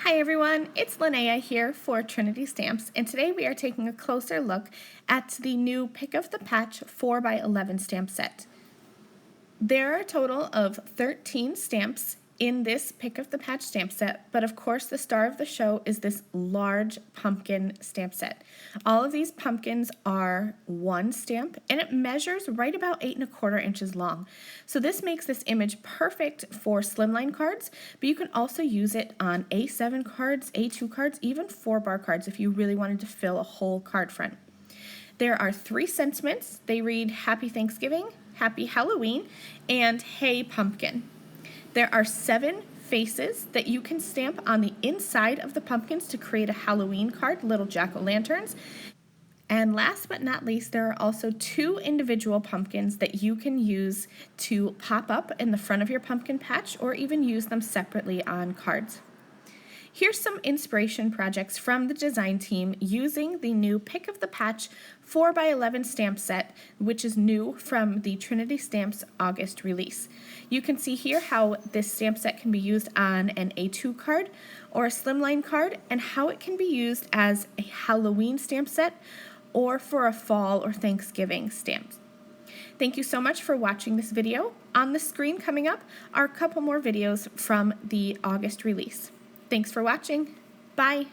Hi everyone, it's Linnea here for Trinity Stamps, and today we are taking a closer look at the new Pick of the Patch 4x11 stamp set. There are a total of 13 stamps in this Pick of the Patch stamp set, but of course the star of the show is this large pumpkin stamp set. All of these pumpkins are one stamp, and it measures right about 8¼ inches long. So this makes this image perfect for slimline cards, but you can also use it on A7 cards, A2 cards, even 4-bar cards if you really wanted to fill a whole card front. There are 3 sentiments. They read Happy Thanksgiving, Happy Halloween, and Hey Pumpkin. There are 7 faces that you can stamp on the inside of the pumpkins to create a Halloween card, little jack-o'-lanterns. And last but not least, there are also 2 individual pumpkins that you can use to pop up in the front of your pumpkin patch or even use them separately on cards. Here's some inspiration projects from the design team using the new Pick of the Patch 4x11 stamp set, which is new from the Trinity Stamps August release. You can see here how this stamp set can be used on an A2 card or a slimline card, and how it can be used as a Halloween stamp set or for a fall or Thanksgiving stamp. Thank you so much for watching this video. On the screen coming up are a couple more videos from the August release. Thanks for watching. Bye.